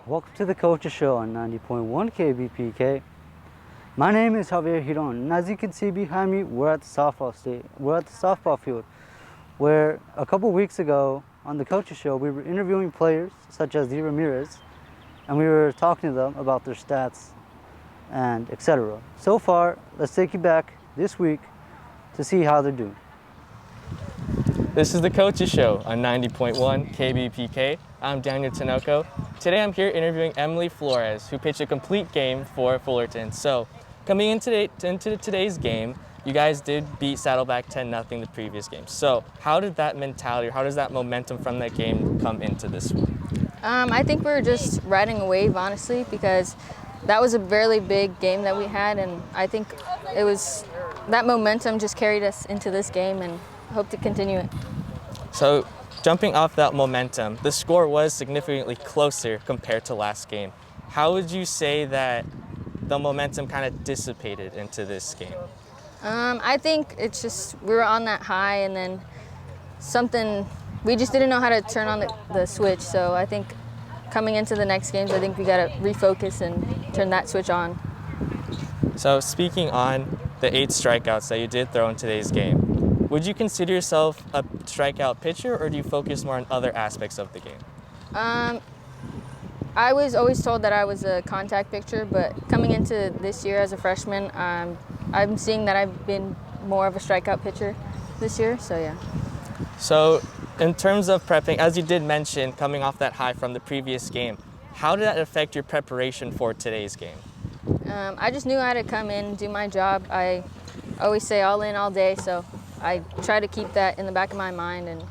Welcome to the Coaches Show on 90.1 KBPK. My name is Javier Giron, and as you can see behind me, we're at the softball field, where a couple weeks ago on the Coaches Show, we were interviewing players such as D. Ramirez, and we were talking to them about their stats and etc. So far, let's take you back this week to see how they're doing. This is the Coaches Show on 90.1 KBPK. I'm Daniel Tinoco. Today I'm here interviewing Emily Flores, who pitched a complete game for Fullerton. So, coming into today's game, you guys did beat Saddleback 10-0 the previous game. So, how did that mentality, how does that momentum from that game come into this one? I think we were just riding a wave, honestly, because that was a really big game that we had, and I think it was that momentum just carried us into this game, and hope to continue it. So, jumping off that momentum, the score was significantly closer compared to last game. How would you say that the momentum kind of dissipated into this game? I think it's just we were on that high, and then we just didn't know how to turn on the switch. So I think coming into the next games, I think we got to refocus and turn that switch on. So speaking on the 8 strikeouts that you did throw in today's game, would you consider yourself a strikeout pitcher, or do you focus more on other aspects of the game? I was always told that I was a contact pitcher, but coming into this year as a freshman, I'm seeing that I've been more of a strikeout pitcher this year, so yeah. So in terms of prepping, as you did mention, coming off that high from the previous game, how did that affect your preparation for today's game? I just knew I had to come in, do my job. I always say all in, all day, so I try to keep that in the back of my mind, and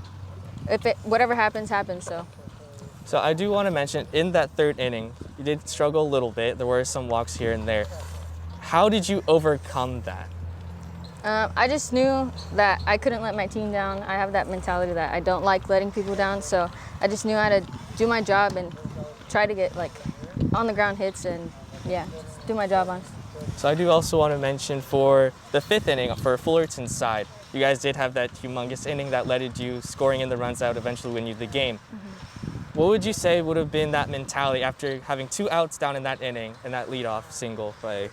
whatever happens, happens. So I do want to mention, in that third inning, you did struggle a little bit. There were some walks here and there. How did you overcome that? I just knew that I couldn't let my team down. I have that mentality that I don't like letting people down, so I just knew how to do my job and try to get on the ground hits and do my job on. So I do also want to mention for the 5th inning for Fullerton's side, you guys did have that humongous inning that led to you scoring in the runs out, eventually win you the game. Mm-hmm. What would you say would have been that mentality after having 2 outs down in that inning and that leadoff single by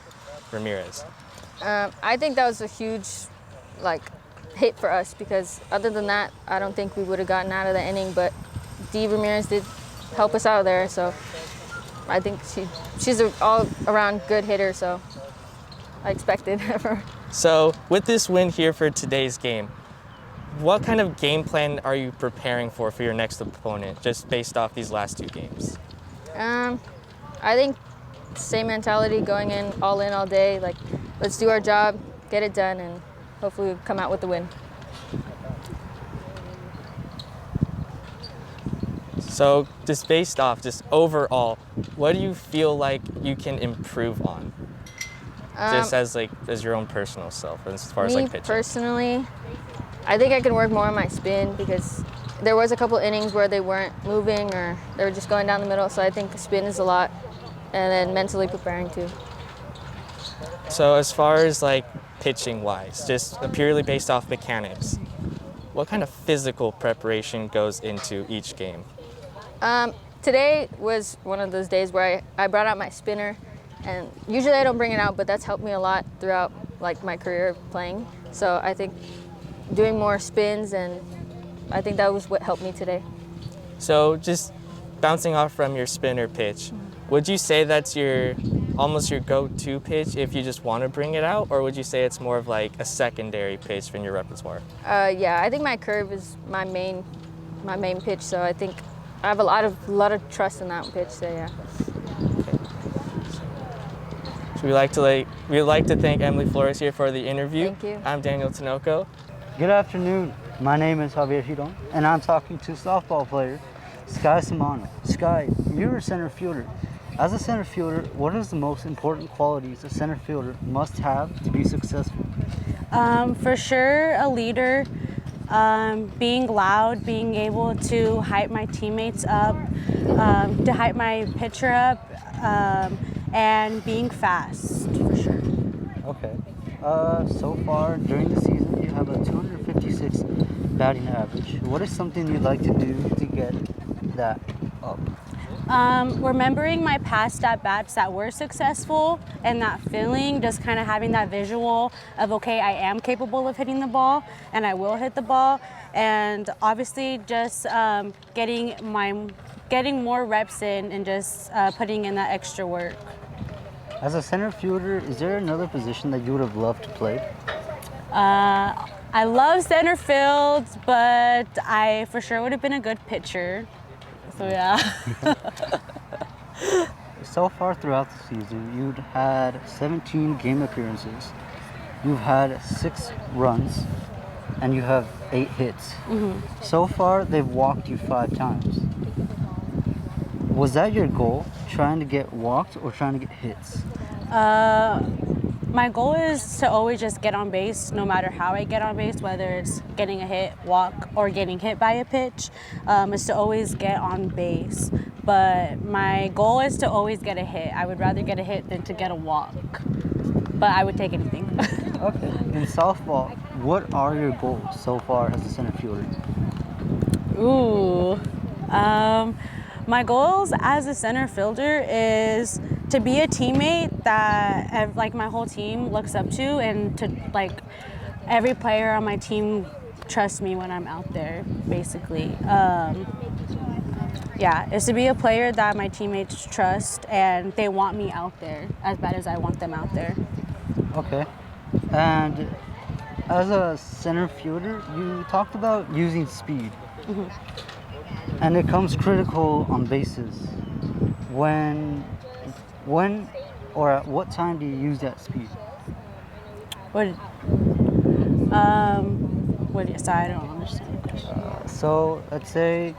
Ramirez? I think that was a huge hit for us, because other than that, I don't think we would have gotten out of the inning, but Dee Ramirez did help us out there, so I think she's an all-around good hitter, so I expected her. So with this win here for today's game, what kind of game plan are you preparing for your next opponent, just based off these last 2 games? I think same mentality, going in, all day. Let's do our job, get it done, and hopefully we'll come out with the win. So just based off, just overall, what do you feel like you can improve on? Just as your own personal self, as far as pitching? Personally, I think I can work more on my spin, because there was a couple innings where they weren't moving or they were just going down the middle, so I think spin is a lot, and then mentally preparing too. So as far as pitching wise, just purely based off mechanics, what kind of physical preparation goes into each game? Today was one of those days where I brought out my spinner, and usually I don't bring it out, but that's helped me a lot throughout my career playing. So I think doing more spins, and I think that was what helped me today. So just bouncing off from your spinner pitch, would you say that's almost your go-to pitch if you just want to bring it out, or would you say it's more of a secondary pitch in your repertoire? Yeah, I think my curve is my main pitch, so I think I have a lot of trust in that pitch. So yeah. Okay. So we'd like to thank Emily Flores here for the interview. Thank you. I'm Daniel Tinoco. Good afternoon. My name is Javier Giron, and I'm talking to softball player Sky Samano. Sky, you're a center fielder. As a center fielder, what is the most important qualities a center fielder must have to be successful? For sure, a leader, being loud, being able to hype my teammates up, to hype my pitcher up, and being fast, for sure. Okay. So far during the season, you have a 256 batting average. What is something you'd like to do to get that up? Remembering my past at-bats that were successful and that feeling, just kind of having that visual of, okay, I am capable of hitting the ball and I will hit the ball. And obviously just getting more reps in and just putting in that extra work. As a center fielder, is there another position that you would have loved to play? I love center field, but I for sure would have been a good pitcher. So yeah. So far throughout the season, you've had 17 game appearances. You've had 6 runs, and you have 8 hits. So far, they've walked you 5 times. Was that your goal, trying to get walked or trying to get hits? My goal is to always just get on base, no matter how I get on base, whether it's getting a hit, walk, or getting hit by a pitch, is to always get on base. But my goal is to always get a hit. I would rather get a hit than to get a walk, but I would take anything. Okay. In softball, what are your goals so far as a center fielder? Ooh. My goals as a center fielder is to be a teammate that like my whole team looks up to, and to like every player on my team trusts me when I'm out there, basically. Yeah, is to be a player that my teammates trust and they want me out there as bad as I want them out there. Okay. And as a center fielder, you talked about using speed. And it comes critical on bases. When or at what time do you use that speed? Sorry, I don't understand the question. So let's say,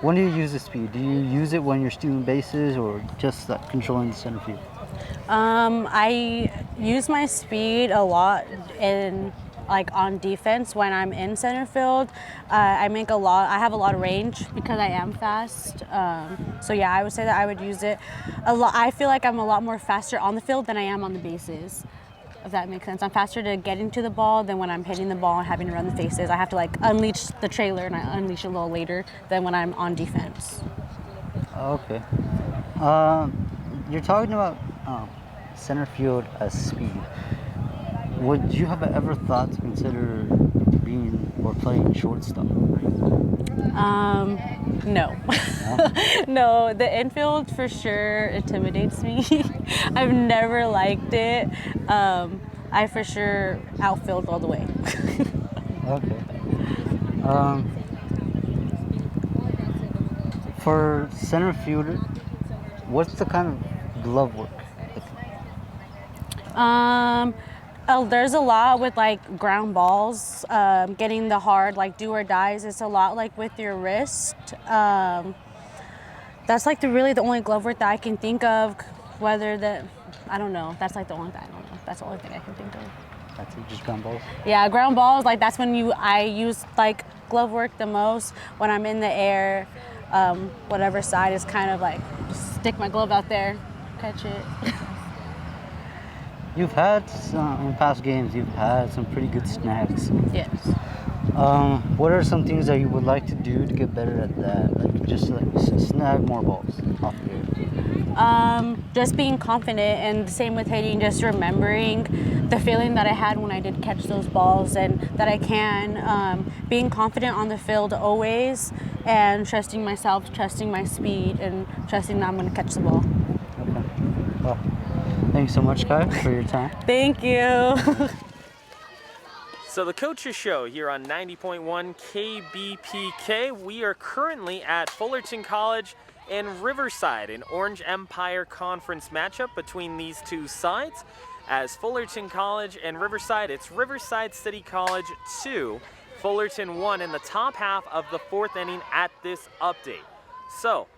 when do you use the speed? Do you use it when you're stealing bases or just like controlling the center field? I use my speed a lot on defense when I'm in center field. I have a lot of range because I am fast. So yeah, I would say that I would use it a lot. I feel like I'm a lot more faster on the field than I am on the bases, if that makes sense. I'm faster to getting to the ball than when I'm hitting the ball and having to run the faces. I have to like unleash the trailer, and I unleash a little later than when I'm on defense. Okay. You're talking about center field as speed. Would you have ever thought to consider being or playing shortstop? No. No, the infield for sure intimidates me. I've never liked it. I for sure outfield all the way. Okay. For center fielder, what's the kind of glove work? There's a lot with like ground balls, getting the hard like do or dies. It's a lot like with your wrist. That's like really the only glove work that I can think of. I don't know. That's like the only thing I don't know. That's the only thing I can think of. That's it, just ground balls? Yeah, ground balls. Like that's when I use like glove work the most when I'm in the air. Whatever side is kind of like just stick my glove out there, catch it. You've had in past games. You've had some pretty good snags. Yes. What are some things that you would like to do to get better at that? Like just like snag more balls off the air. Just being confident, and the same with hitting. Just remembering the feeling that I had when I did catch those balls, and that I can. Being confident on the field always, and trusting myself, trusting my speed, and trusting that I'm going to catch the ball. Okay. Well, thanks so much, Kai, for your time. Thank you. So the Coaches Show here on 90.1 KBPK. We are currently at Fullerton College and Riverside, an Orange Empire Conference matchup between these two sides. As Fullerton College and Riverside, it's Riverside City College 2, Fullerton 1 in the top half of the 4th inning at this update. So,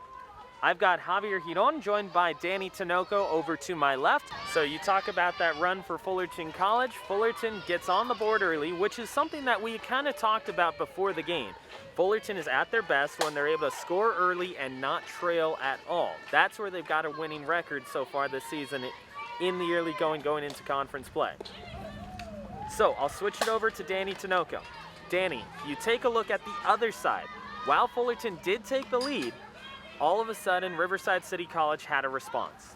I've got Javier Giron joined by Danny Tinoco over to my left. So you talk about that run for Fullerton College. Fullerton gets on the board early, which is something that we kind of talked about before the game. Fullerton is at their best when they're able to score early and not trail at all. That's where they've got a winning record so far this season in the early going into conference play. So I'll switch it over to Danny Tinoco. Danny, you take a look at the other side. While Fullerton did take the lead, all of a sudden Riverside City College had a response.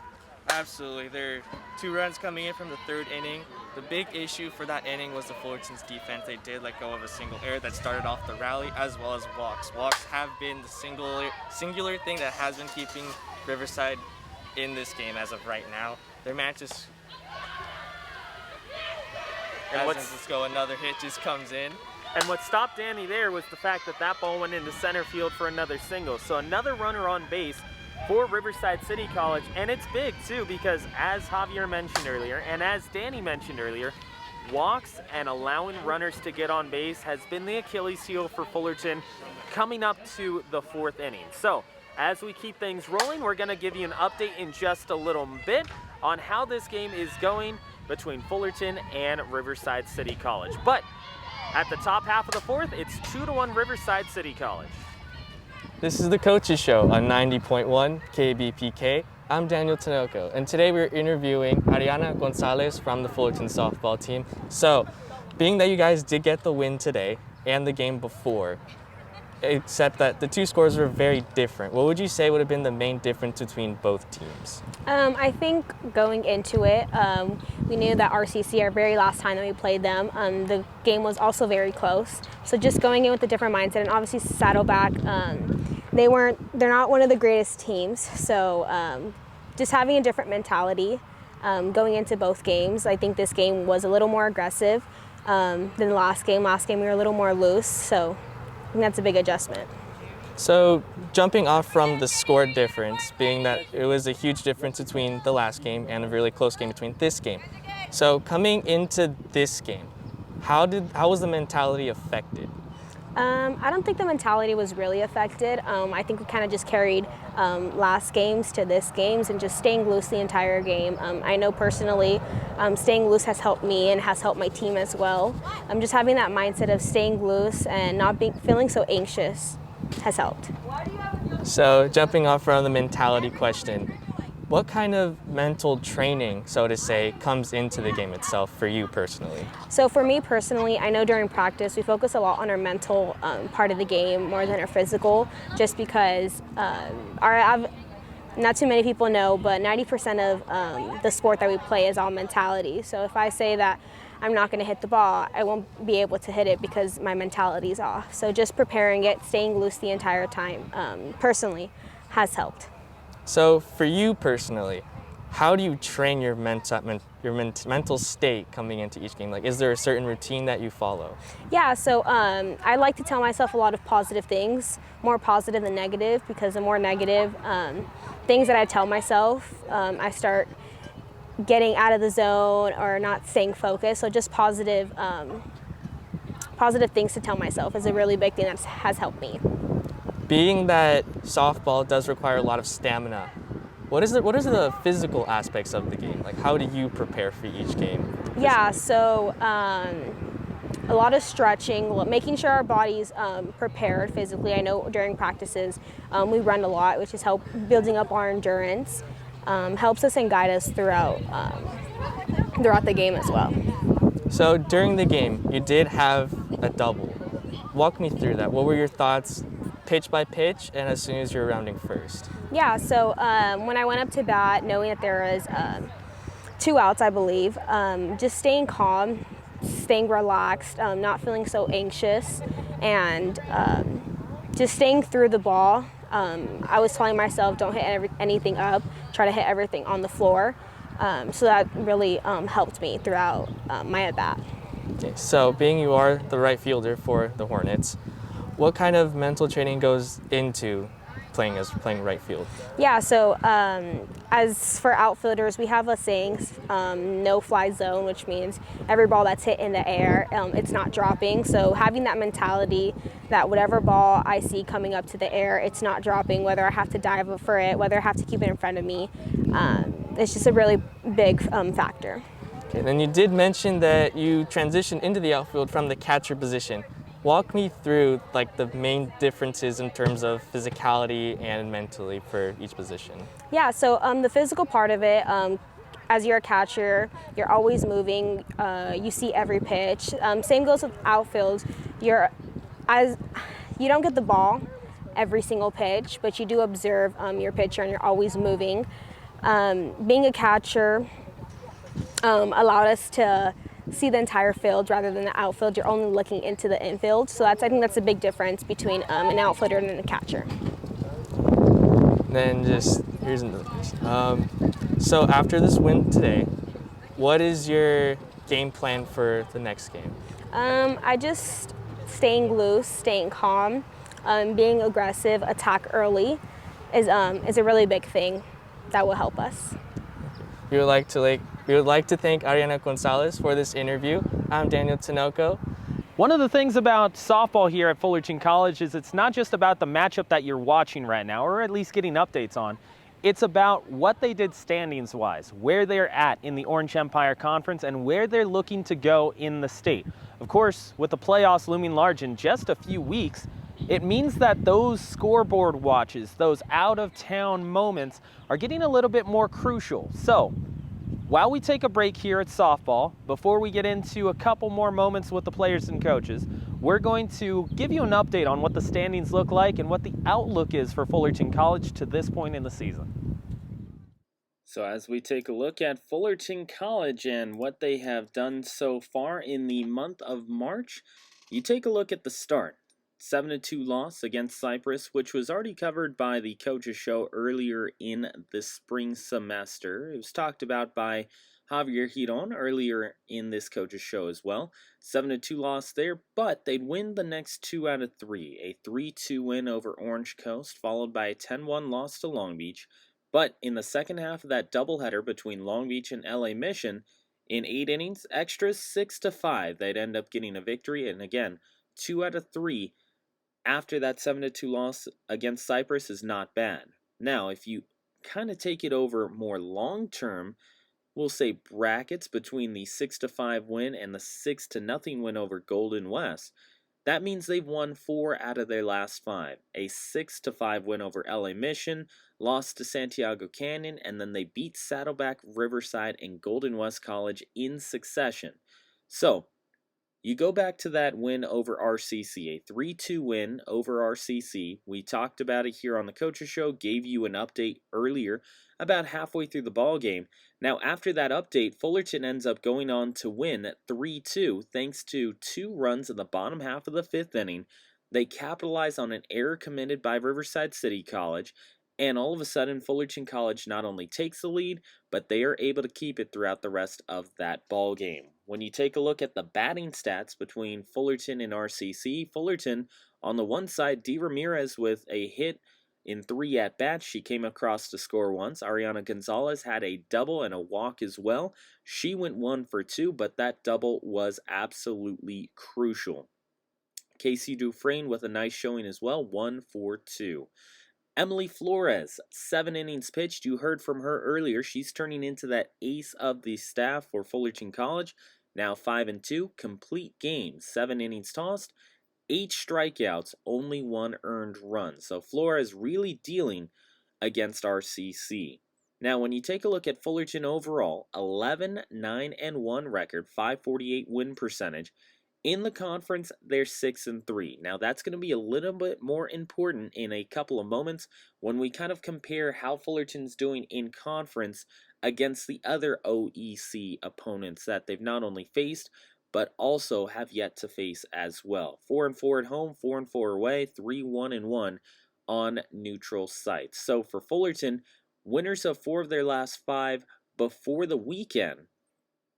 Absolutely. There are 2 runs coming in from the 3rd inning. The big issue for that inning was the Fullerton's defense. They did let go of a single error that started off the rally, as well as walks. Walks have been the singular thing that has been keeping Riverside in this game as of right now. Their match is... let's go, another hit just comes in. And what stopped Danny there was the fact that that ball went into center field for another single. So another runner on base for Riverside City College, and it's big too because as Javier mentioned earlier and as Danny mentioned earlier, walks and allowing runners to get on base has been the Achilles heel for Fullerton coming up to the 4th inning. So as we keep things rolling, we're going to give you an update in just a little bit on how this game is going between Fullerton and Riverside City College. But at the top half of the 4th, it's 2-1 Riverside City College. This is the Coaches Show on 90.1 KBPK. I'm Daniel Tinoco, and today we're interviewing Ariana Gonzalez from the Fullerton Softball Team. So, being that you guys did get the win today and the game before, except that the 2 scores were very different, what would you say would have been the main difference between both teams? I think going into it, we knew that RCC, our very last time that we played them, the game was also very close. So just going in with a different mindset, and obviously Saddleback, they're not one of the greatest teams. So just having a different mentality going into both games. I think this game was a little more aggressive than the last game. Last game we were a little more loose. So I think that's a big adjustment. So jumping off from the score difference, being that it was a huge difference between the last game and a really close game between this game. So coming into this game, how was the mentality affected? I don't think the mentality was really affected. I think we kind of just carried last games to this games and just staying loose the entire game. I know personally staying loose has helped me and has helped my team as well. Just having that mindset of staying loose and not feeling so anxious has helped. So jumping off from the mentality question, what kind of mental training, so to say, comes into the game itself for you personally? So for me personally, I know during practice we focus a lot on our mental part of the game more than our physical, just because not too many people know, but 90% of the sport that we play is all mentality. So if I say that I'm not going to hit the ball, I won't be able to hit it because my mentality's off. So just preparing it, staying loose the entire time, personally, has helped. So for you personally, how do you train your mental state coming into each game? Like, is there a certain routine that you follow? Yeah, so I like to tell myself a lot of positive things, more positive than negative, because the more negative things that I tell myself, I start getting out of the zone or not staying focused. So just positive things to tell myself is a really big thing that has helped me. Being that softball does require a lot of stamina, what is the physical aspects of the game? Like, how do you prepare for each game physically? Yeah, so a lot of stretching, making sure our body's prepared physically. I know during practices we run a lot, which is building up our endurance. Helps us and guide us throughout the game as well. So during the game, you did have a double. Walk me through that. What were your thoughts pitch by pitch and as soon as you're rounding first? Yeah, so when I went up to bat, knowing that there was 2 outs, I believe, just staying calm, staying relaxed, not feeling so anxious, and just staying through the ball. I was telling myself, don't hit anything up, try to hit everything on the floor. So that really helped me throughout my at-bat. Okay, so being you are the right fielder for the Hornets, what kind of mental training goes into playing right field? Yeah, so as for outfielders, we have a saying, no fly zone, which means every ball that's hit in the air, it's not dropping. So having that mentality that whatever ball I see coming up to the air, it's not dropping, whether I have to dive for it, whether I have to keep it in front of me. It's just a really big factor. Okay, then you did mention that you transitioned into the outfield from the catcher position. Walk me through like the main differences in terms of physicality and mentally for each position. Yeah, so the physical part of it, as you're a catcher, you're always moving. You see every pitch. Same goes with outfield. You don't get the ball, every single pitch, but you do observe your pitcher and you're always moving. Being a catcher allowed us to see the entire field rather than the outfield. You're only looking into the infield. So I think that's a big difference between an outfielder and a catcher. Then here's another question. So after this win today, what is your game plan for the next game? I just staying loose, staying calm, being aggressive, attack early is a really big thing that will help us. We would like to thank Ariana Gonzalez for this interview. I'm Daniel Tinoco. One of the things about softball here at Fullerton College is it's not just about the matchup that you're watching right now, or at least getting updates on. It's about what they did standings-wise, where they're at in the Orange Empire Conference, and where they're looking to go in the state. Of course, with the playoffs looming large in just a few weeks, it means that those scoreboard watches, those out-of-town moments, are getting a little bit more crucial. So, while we take a break here at softball, before we get into a couple more moments with the players and coaches, we're going to give you an update on what the standings look like and what the outlook is for Fullerton College to this point in the season. So as we take a look at Fullerton College and what they have done so far in the month of March, you take a look at the start. 7-2 loss against Cypress, which was already covered by the coaches show earlier in the spring semester. It was talked about by Javier Giron earlier in this coaches show as well. 7-2 loss there, but they'd win the next 2 out of 3. A 3-2 win over Orange Coast, followed by a 10-1 loss to Long Beach. But in the second half of that doubleheader between Long Beach and LA Mission, in 8 innings, extras 6-5, they'd end up getting a victory. And again, 2 out of 3 after that 7-2 loss against Cypress is not bad. Now, if you kind of take it over more long-term, we'll say brackets between the 6-5 win and the 6-0 win over Golden West, that means they've won 4 out of their last 5. A 6-5 win over LA Mission, lost to Santiago Canyon, and then they beat Saddleback, Riverside, and Golden West College in succession. So, you go back to that win over RCC, a 3-2 win over RCC. We talked about it here on the Coaches Show, gave you an update earlier about halfway through the ball game. Now, after that update, Fullerton ends up going on to win 3-2 thanks to 2 runs in the bottom half of the 5th inning. They capitalize on an error committed by Riverside City College, and all of a sudden, Fullerton College not only takes the lead, but they are able to keep it throughout the rest of that ball game. When you take a look at the batting stats between Fullerton and RCC, Fullerton on the one side, D. Ramirez with a hit in 3 at-bats. She came across to score once. Ariana Gonzalez had a double and a walk as well. She went 1 for 2, but that double was absolutely crucial. Casey Dufresne with a nice showing as well, 1 for 2. Emily Flores, 7 innings pitched. You heard from her earlier. She's turning into that ace of the staff for Fullerton College. Now 5-2, complete game. 7 innings tossed, 8 strikeouts, only 1 earned run. So Flores really dealing against RCC. Now when you take a look at Fullerton overall, 11-9-1 record, 548 win percentage. In the conference, they're 6-3. Now, that's going to be a little bit more important in a couple of moments when we kind of compare how Fullerton's doing in conference against the other OEC opponents that they've not only faced, but also have yet to face as well. 4-4 at home, 4-4 away, 3-1-1 on neutral sites. So for Fullerton, winners of 4 of their last 5 before the weekend,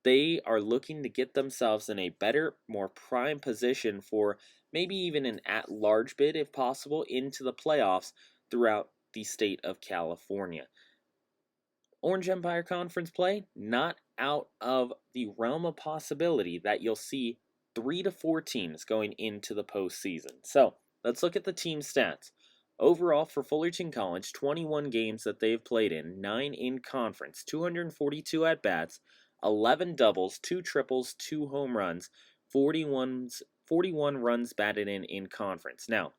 they are looking to get themselves in a better, more prime position for maybe even an at-large bid, if possible, into the playoffs throughout the state of California. Orange Empire Conference play, not out of the realm of possibility that you'll see 3 to 4 teams going into the postseason. So, let's look at the team stats. Overall, for Fullerton College, 21 games that they've played in, 9 in conference, 242 at-bats, 11 doubles, 2 triples, 2 home runs, 41 runs batted in conference. Now,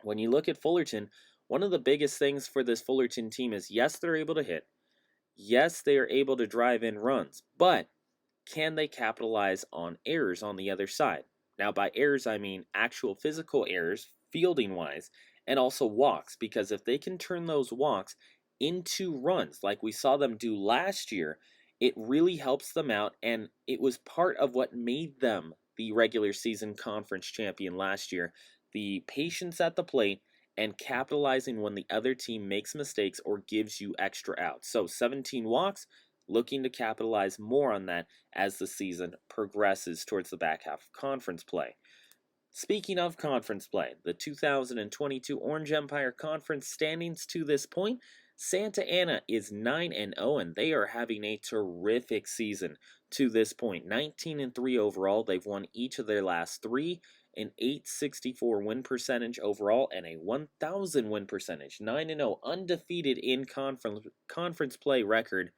when you look at Fullerton, one of the biggest things for this Fullerton team is, yes, they're able to hit. Yes, they are able to drive in runs. But can they capitalize on errors on the other side? Now, by errors, I mean actual physical errors, fielding-wise, and also walks, because if they can turn those walks into runs like we saw them do last year, it really helps them out, and it was part of what made them the regular season conference champion last year. The patience at the plate and capitalizing when the other team makes mistakes or gives you extra outs. So 17 walks, looking to capitalize more on that as the season progresses towards the back half of conference play. Speaking of conference play, the 2022 Orange Empire Conference standings to this point, Santa Ana is 9-0, and they are having a terrific season to this point. 19-3 overall. They've won each of their last three, an .864 win percentage overall, and a 1,000 win percentage. 9-0, undefeated in conference play record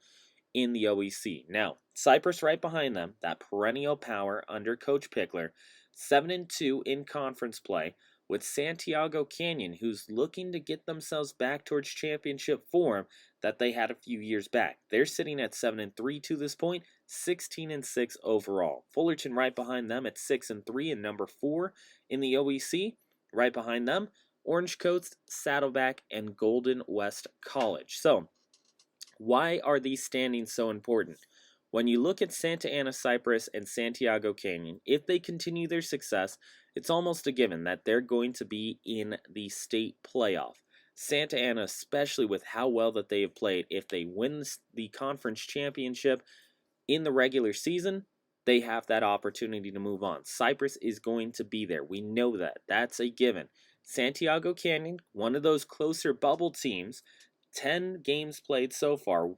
in the OEC. Now, Cypress right behind them, that perennial power under Coach Pickler, 7-2 in conference play, with Santiago Canyon, who's looking to get themselves back towards championship form that they had a few years back. They're sitting at 7-3 to this point, 16-6 overall. Fullerton right behind them at 6-3 and number 4 in the OEC. Right behind them, Orange Coast, Saddleback, and Golden West College. So, why are these standings so important? When you look at Santa Ana, Cypress, and Santiago Canyon, if they continue their success, it's almost a given that they're going to be in the state playoff. Santa Ana, especially with how well that they have played, if they win the conference championship in the regular season, they have that opportunity to move on. Cypress is going to be there. We know that. That's a given. Santiago Canyon, one of those closer bubble teams, 10 games played so far,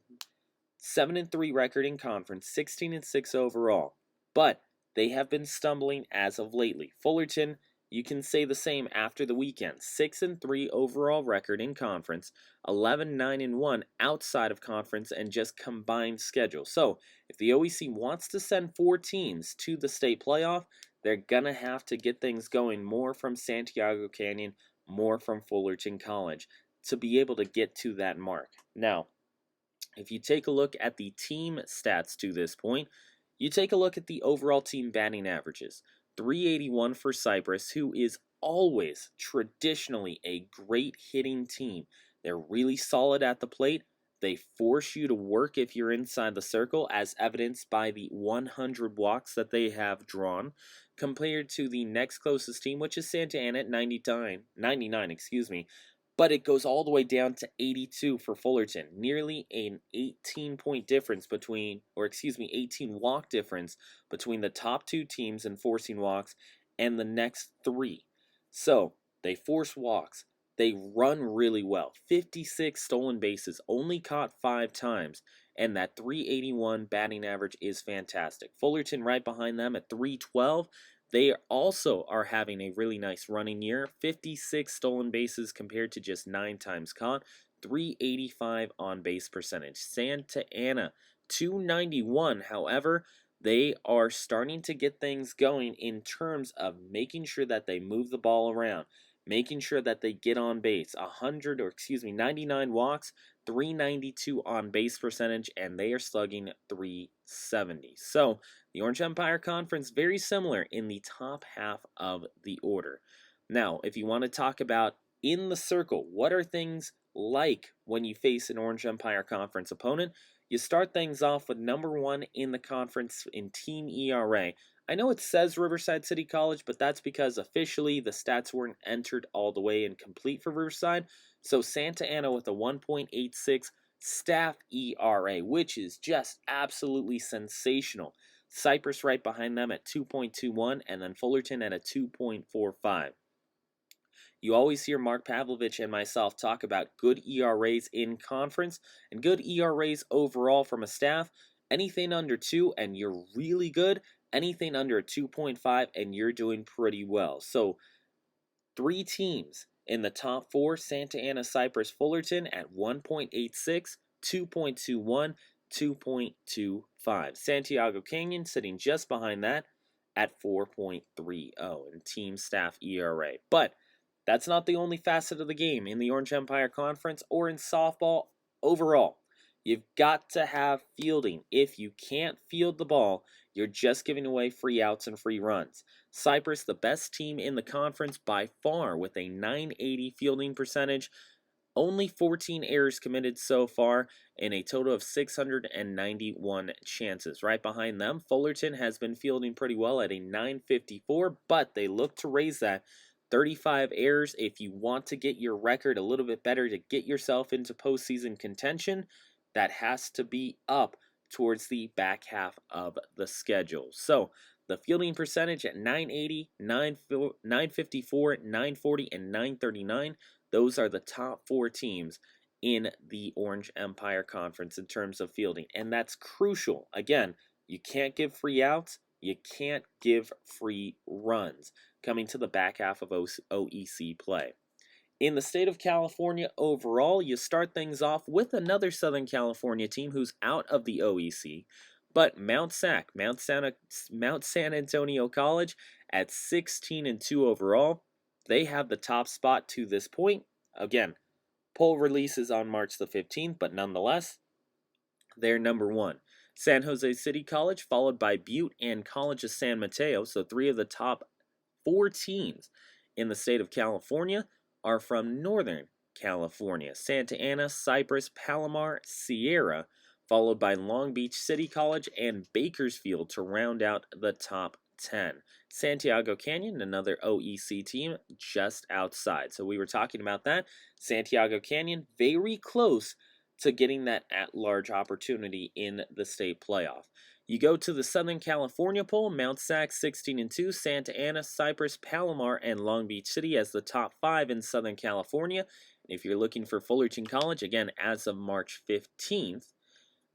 7-3 record in conference, 16-6 overall. But they have been stumbling as of lately. Fullerton, you can say the same after the weekend. 6-3 overall record in conference, 11-9-1 outside of conference, and just combined schedule. So, if the OEC wants to send 4 teams to the state playoff, they're going to have to get things going more from Santiago Canyon, more from Fullerton College, to be able to get to that mark. Now, if you take a look at the team stats to this point, you take a look at the overall team batting averages. 381 for Cypress, who is always traditionally a great hitting team. They're really solid at the plate. They force you to work if you're inside the circle, as evidenced by the 100 walks that they have drawn, compared to the next closest team, which is Santa Ana at 99, but it goes all the way down to 82 for Fullerton. Nearly an 18 walk difference between the top 2 teams in forcing walks and the next 3. So, they force walks. They run really well. 56 stolen bases, only caught 5 times, and that 381 batting average is fantastic. Fullerton right behind them at 312. They also are having a really nice running year. 56 stolen bases compared to just 9 times caught. 385 on base percentage. Santa Ana, 291. However, they are starting to get things going in terms of making sure that they move the ball around, making sure that they get on base. 99 walks, 392 on base percentage, and they are slugging 370. So, the Orange Empire Conference, very similar in the top half of the order. Now, if you want to talk about in the circle, what are things like when you face an Orange Empire Conference opponent? You start things off with number 1 in the conference in team ERA. I know it says Riverside City College, but that's because officially the stats weren't entered all the way and complete for Riverside. So Santa Ana with a 1.86 staff ERA, which is just absolutely sensational. Cypress right behind them at 2.21, and then Fullerton at a 2.45. You always hear Mark Pavlovich and myself talk about good ERAs in conference and good ERAs overall from a staff. Anything under 2 and you're really good. Anything under a 2.5 and you're doing pretty well. So 3 teams in the top 4, Santa Ana, Cypress, Fullerton at 1.86, 2.21, 2.25. Santiago Canyon sitting just behind that at 4.30 in team staff ERA. But that's not the only facet of the game in the Orange Empire Conference or in softball overall. You've got to have fielding. If you can't field the ball, you're just giving away free outs and free runs. Cypress, the best team in the conference by far with a 980 fielding percentage, only 14 errors committed so far, and a total of 691 chances. Right behind them, Fullerton has been fielding pretty well at a 954, but they look to raise that. 35 errors. If you want to get your record a little bit better to get yourself into postseason contention, that has to be up towards the back half of the schedule. So the fielding percentage at 980, 954, 940, and 939, those are the top 4 teams in the Orange Empire Conference in terms of fielding. And that's crucial. Again, you can't give free outs. You can't give free runs coming to the back half of OEC play. In the state of California overall, you start things off with another Southern California team who's out of the OEC, but Mount San Antonio College at 16-2 overall. They have the top spot to this point. Again, poll releases on March the 15th, but nonetheless, they're number 1. San Jose City College, followed by Butte and College of San Mateo, so 3 of the top 4 teams in the state of California are from Northern California. Santa Ana, Cypress, Palomar, Sierra, followed by Long Beach City College and Bakersfield to round out the top 10. Santiago Canyon, another OEC team, just outside. So we were talking about that. Santiago Canyon, very close to getting that at-large opportunity in the state playoff. You go to the Southern California poll, Mount Sac 16-2, Santa Ana, Cypress, Palomar, and Long Beach City as the top 5 in Southern California. If you're looking for Fullerton College, again, as of March 15th,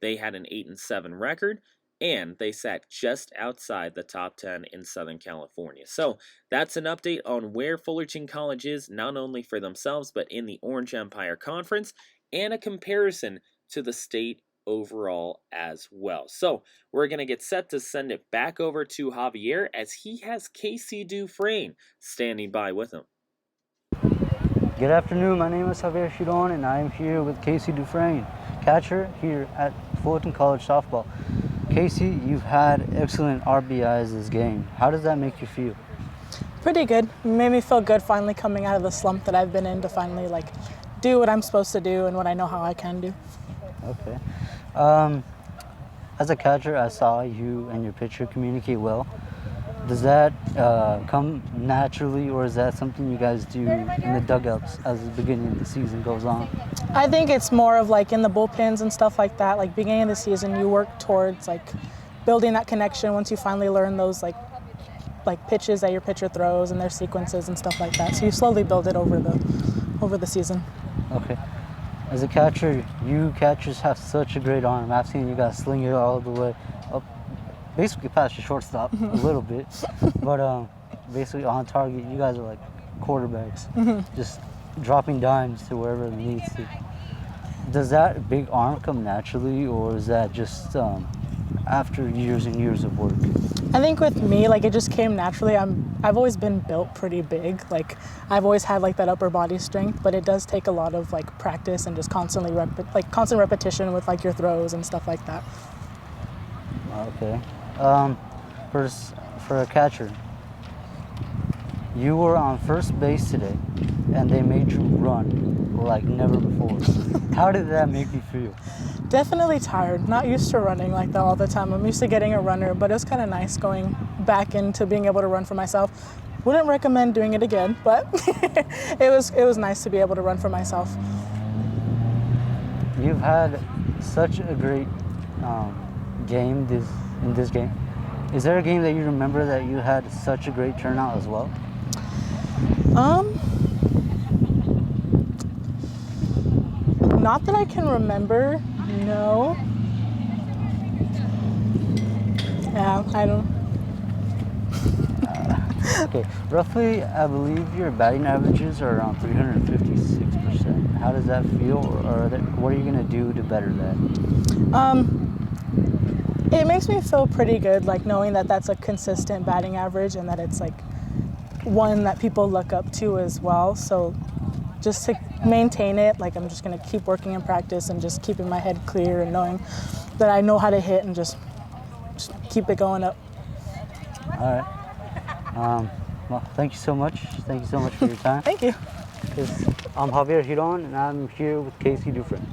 they had an 8-7 record, and they sat just outside the top 10 in Southern California. So that's an update on where Fullerton College is, not only for themselves, but in the Orange Empire Conference, and a comparison to the state overall as well. So we're going to get set to send it back over to Javier as he has Casey Dufresne standing by with him. Good afternoon, my name is Javier Chiron and I am here with Casey Dufresne, catcher here at Fullerton College Softball. Casey, you've had excellent RBIs this game. How does that make you feel? Pretty good. It made me feel good finally coming out of the slump that I've been in to finally do what I'm supposed to do and what I know how I can do. Okay. As a catcher, I saw you and your pitcher communicate well. Does that come naturally, or is that something you guys do in the dugouts as the beginning of the season goes on? I think it's more of in the bullpens and stuff like that. Beginning of the season, you work towards building that connection once you finally learn those pitches that your pitcher throws and their sequences and stuff like that. So you slowly build it over the season. Okay. As a catcher, you catchers have such a great arm. I've seen you guys sling it all the way up, basically past your shortstop a little bit, but basically on target, you guys are like quarterbacks, just dropping dimes to wherever it needs to. Does that big arm come naturally, or is that just after years and years of work? I think with me, it just came naturally. I've always been built pretty big. I've always had that upper body strength, but it does take a lot of practice and just constant repetition with your throws and stuff like that. Okay. For a catcher, you were on first base today, and they made you run like never before. How did that make you feel? Definitely tired. Not used to running like that all the time. I'm used to getting a runner, but it was kind of nice going back into being able to run for myself. Wouldn't recommend doing it again, but it was nice to be able to run for myself. You've had such a great game in this game. Is there a game that you remember that you had such a great turnout as well? Not that I can remember, no. Yeah, I don't. Okay, roughly, I believe your batting averages are around 356%. How does that feel, or what are you gonna do to better that? It makes me feel pretty good, knowing that that's a consistent batting average and that it's one that people look up to as well. So just to maintain it, I'm just gonna keep working in practice and just keeping my head clear and knowing that I know how to hit and just just keep it going up. All right. Well, thank you so much. Thank you so much for your time. Thank you. I'm Javier Giron, and I'm here with Casey Dufresne.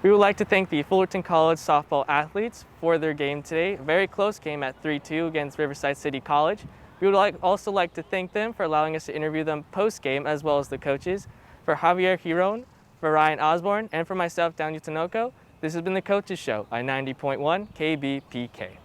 We would like to thank the Fullerton College Softball athletes for their game today. A very close game at 3-2 against Riverside City College. We would also like to thank them for allowing us to interview them post-game, as well as the coaches. For Javier Giron, for Ryan Osborne, and for myself, Daniel Tinoco, this has been the Coaches Show on 90.1 KBPK.